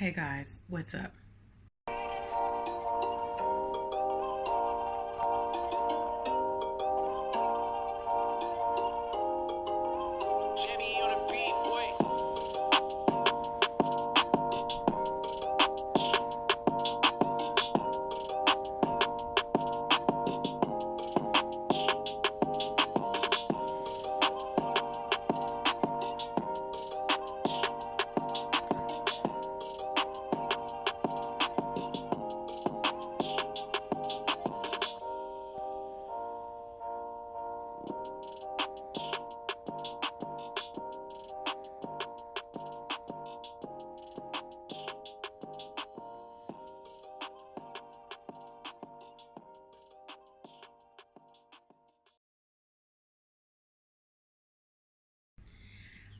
Hey guys, what's up? Jimmy on the beat, boy.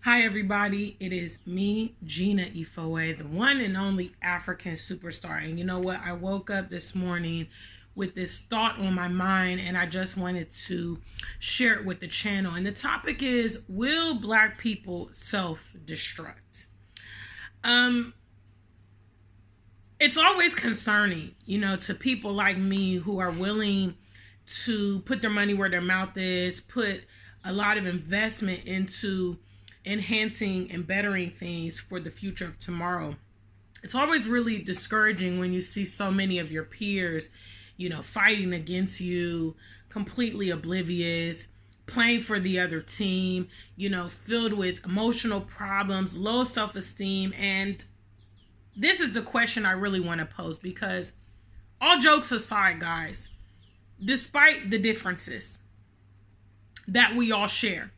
Hi everybody, it is me, Gina Ifoe, the one and only African superstar. And you know what? I woke up this morning with this thought on my mind and I just wanted to share it with the channel. And the topic is, will Black people self-destruct? It's always concerning, to people like me who are willing to put their money where their mouth is, put a lot of investment into enhancing and bettering things for the future of tomorrow. It's always really discouraging when you see so many of your peers, fighting against you, completely oblivious, playing for the other team, filled with emotional problems, low self-esteem. And this is the question I really want to pose, because all jokes aside, guys, despite the differences that we all share,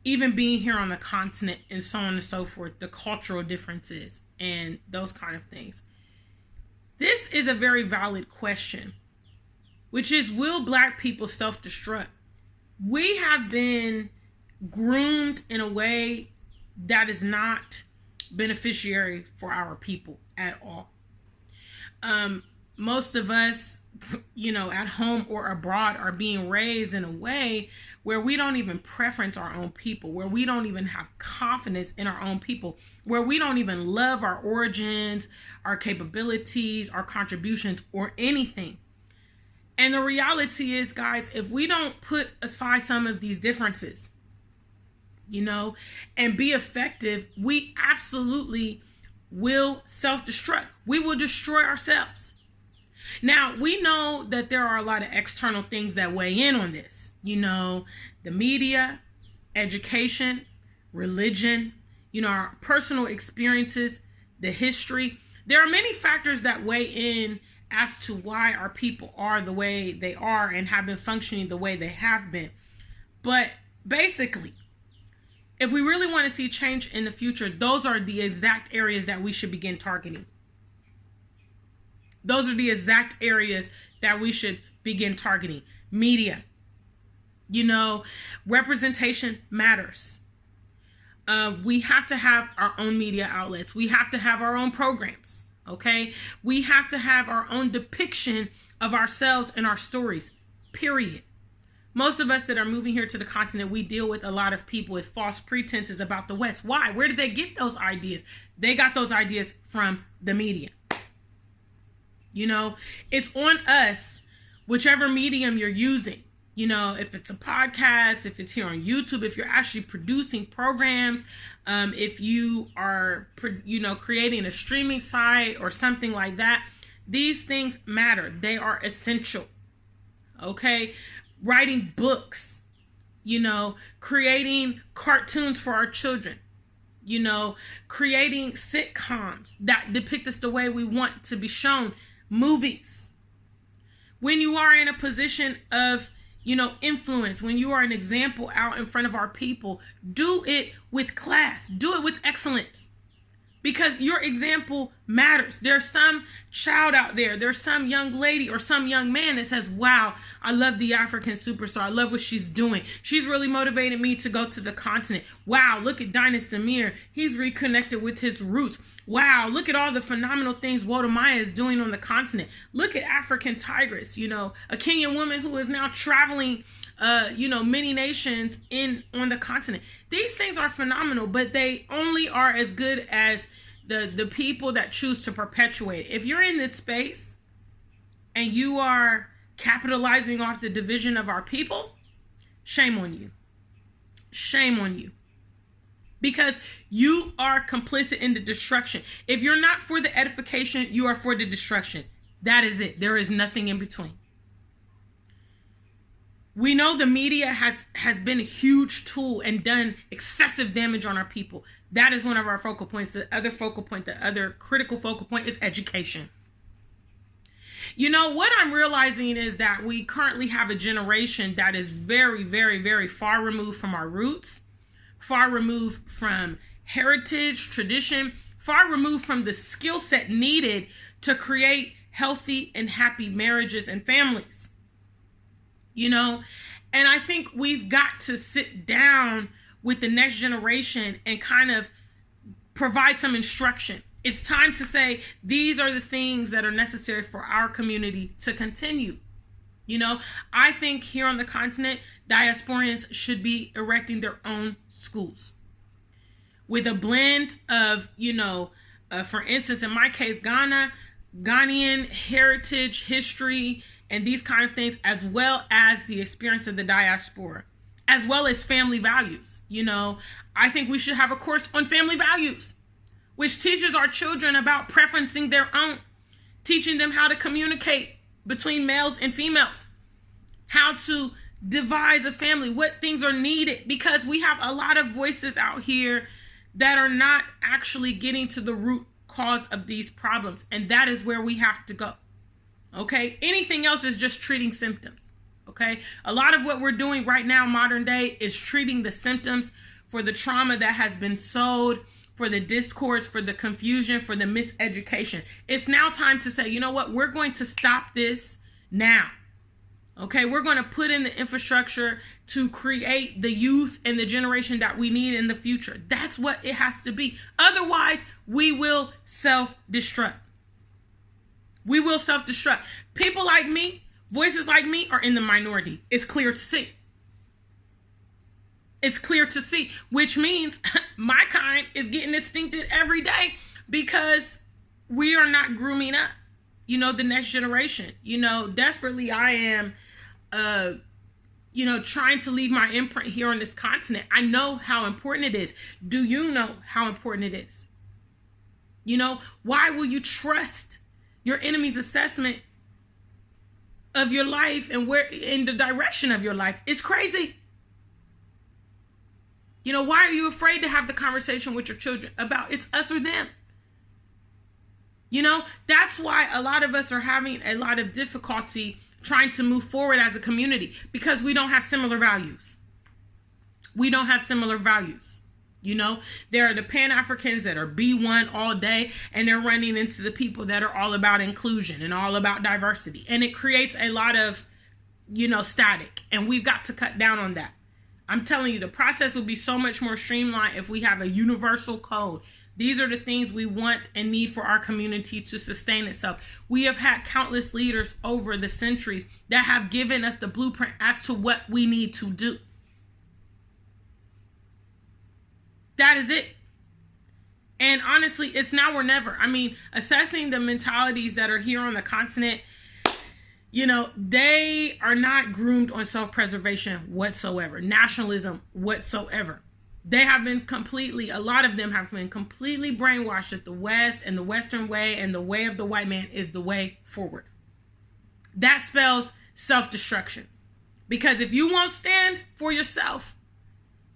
even being here on the continent and so on and so forth, the cultural differences and those kind of things. This is a very valid question, which is, will Black people self-destruct? We have been groomed in a way that is not beneficiary for our people at all. Most of us, at home or abroad, are being raised in a way where we don't even preference our own people, where we don't even have confidence in our own people, where we don't even love our origins, our capabilities, our contributions, or anything. And the reality is, guys, if we don't put aside some of these differences, and be effective, we absolutely will self-destruct. We will destroy ourselves. Now, we know that there are a lot of external things that weigh in on this. The media, education, religion, our personal experiences, the history. There are many factors that weigh in as to why our people are the way they are and have been functioning the way they have been. But basically, if we really want to see change in the future, those are the exact areas that we should begin targeting. Those are the exact areas that we should begin targeting. Media. Representation matters. We have to have our own media outlets. We have to have our own programs. Okay? We have to have our own depiction of ourselves and our stories. Period. Most of us that are moving here to the continent, we deal with a lot of people with false pretenses about the West. Why? Where did they get those ideas? They got those ideas from the media. It's on us, whichever medium you're using. If it's a podcast, if it's here on YouTube, if you're actually producing programs, if you are, creating a streaming site or something like that, these things matter. They are essential. Okay? Writing books, creating cartoons for our children, creating sitcoms that depict us the way we want to be shown, movies. When you are in a position of, influence, when you are an example out in front of our people, do it with class, do it with excellence. Because your example matters. There's some child out there, there's some young lady or some young man that says, wow, I love the African superstar. I love what she's doing. She's really motivated me to go to the continent. Wow, look at Dynas Demir. He's reconnected with his roots. Wow, look at all the phenomenal things Wodamaya is doing on the continent. Look at African Tigress, a Kenyan woman who is now traveling many nations on the continent. These things are phenomenal, but they only are as good as the people that choose to perpetuate. If you're in this space and you are capitalizing off the division of our people, shame on you. Shame on you. Because you are complicit in the destruction. If you're not for the edification, you are for the destruction. That is it. There is nothing in between. We know the media has been a huge tool and done excessive damage on our people. That is one of our focal points. The other focal point, the other critical focal point is education. You know, what I'm realizing is that we currently have a generation that is very, very, very far removed from our roots, far removed from heritage, tradition, far removed from the skill set needed to create healthy and happy marriages and families. You know, and I think we've got to sit down with the next generation and kind of provide some instruction. It's time to say, these are the things that are necessary for our community to continue. You know, I think here on the continent, diasporians should be erecting their own schools with a blend of, you know, for instance, in my case, Ghanaian heritage, history, and these kind of things, as well as the experience of the diaspora, as well as family values. You know, I think we should have a course on family values, which teaches our children about preferencing their own, teaching them how to communicate between males and females, how to devise a family, what things are needed, because we have a lot of voices out here that are not actually getting to the root cause of these problems. And that is where we have to go. Okay. Anything else is just treating symptoms. Okay. A lot of what we're doing right now, modern day, is treating the symptoms for the trauma that has been sowed, for the discourse, for the confusion, for the miseducation. It's now time to say, you know what? We're going to stop this now. Okay. We're going to put in the infrastructure to create the youth and the generation that we need in the future. That's what it has to be. Otherwise, we will self-destruct. We will self-destruct. People like me, voices like me, are in the minority. It's clear to see. It's clear to see, which means my kind is getting extincted every day because we are not grooming up, you know, the next generation. You know, desperately I am, you know, trying to leave my imprint here on this continent. I know how important it is. Do you know how important it is? You know, why will you trust your enemy's assessment of your life and where in the direction of your life? It's crazy. You know, why are you afraid to have the conversation with your children about it's us or them? You know, that's why a lot of us are having a lot of difficulty trying to move forward as a community, because we don't have similar values. We don't have similar values. You know, there are the Pan-Africans that are B1 all day, and they're running into the people that are all about inclusion and all about diversity. And it creates a lot of, you know, static. And we've got to cut down on that. I'm telling you, the process will be so much more streamlined if we have a universal code. These are the things we want and need for our community to sustain itself. We have had countless leaders over the centuries that have given us the blueprint as to what we need to do. That is it. And honestly, it's now or never. I mean, assessing the mentalities that are here on the continent, you know, they are not groomed on self-preservation whatsoever, nationalism whatsoever. They have been a lot of them have been completely brainwashed that the West and the Western way and the way of the white man is the way forward. That spells self-destruction. Because if you won't stand for yourself,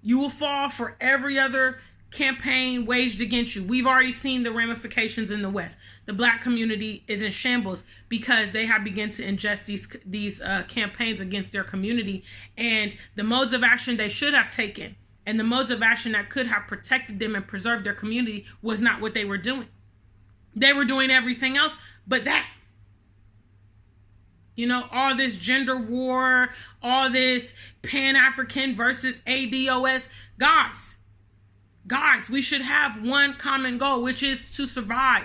you will fall for every other campaign waged against you. We've already seen the ramifications in the West. The Black community is in shambles because they have begun to ingest these campaigns against their community, and the modes of action they should have taken and the modes of action that could have protected them and preserved their community was not what they were doing. They were doing everything else but that. You know, all this gender war, all this Pan-African versus ADOS. Guys, we should have one common goal, which is to survive,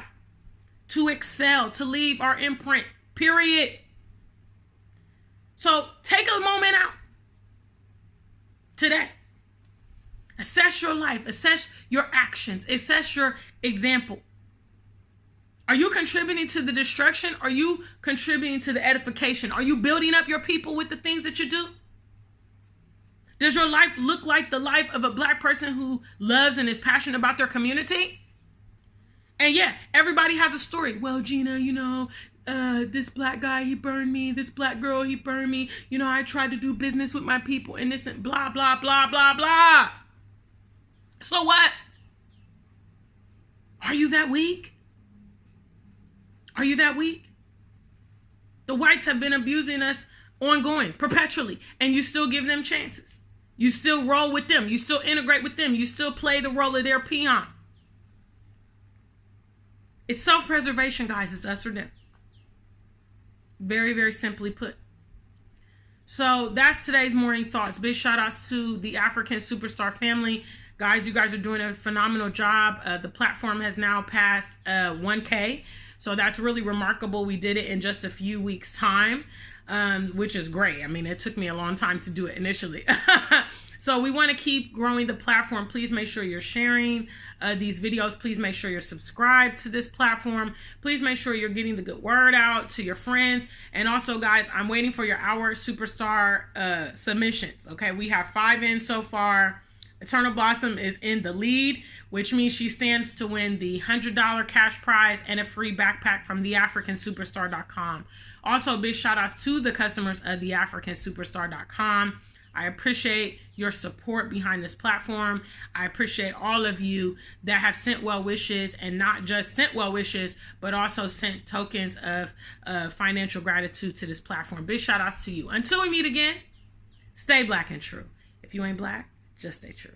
to excel, to leave our imprint, period. So take a moment out today. Assess your life, assess your actions, assess your example. Are you contributing to the destruction? Are you contributing to the edification? Are you building up your people with the things that you do? Does your life look like the life of a Black person who loves and is passionate about their community? And yeah, everybody has a story. Well, Gina, this Black guy, he burned me. This Black girl, he burned me. I tried to do business with my people and this and blah, blah, blah, blah, blah. So what? Are you that weak? Are you that weak? The whites have been abusing us ongoing, perpetually, and you still give them chances. You still roll with them. You still integrate with them. You still play the role of their peon. It's self-preservation, guys. It's us or them. Very, very simply put. So that's today's morning thoughts. Big shout outs to the African Superstar family. Guys, you guys are doing a phenomenal job. The platform has now passed 1K. So that's really remarkable. We did it in just a few weeks' time, which is great. I mean, it took me a long time to do it initially. So we want to keep growing the platform. Please make sure you're sharing these videos. Please make sure you're subscribed to this platform. Please make sure you're getting the good word out to your friends. And also, guys, I'm waiting for your Our Superstar submissions. Okay, we have 5 in so far. Eternal Blossom is in the lead, which means she stands to win the $100 cash prize and a free backpack from theafricansuperstar.com. Also, big shout outs to the customers of theafricansuperstar.com. I appreciate your support behind this platform. I appreciate all of you that have sent well wishes, and not just sent well wishes, but also sent tokens of financial gratitude to this platform. Big shout outs to you. Until we meet again, stay Black and true. If you ain't Black, just stay true.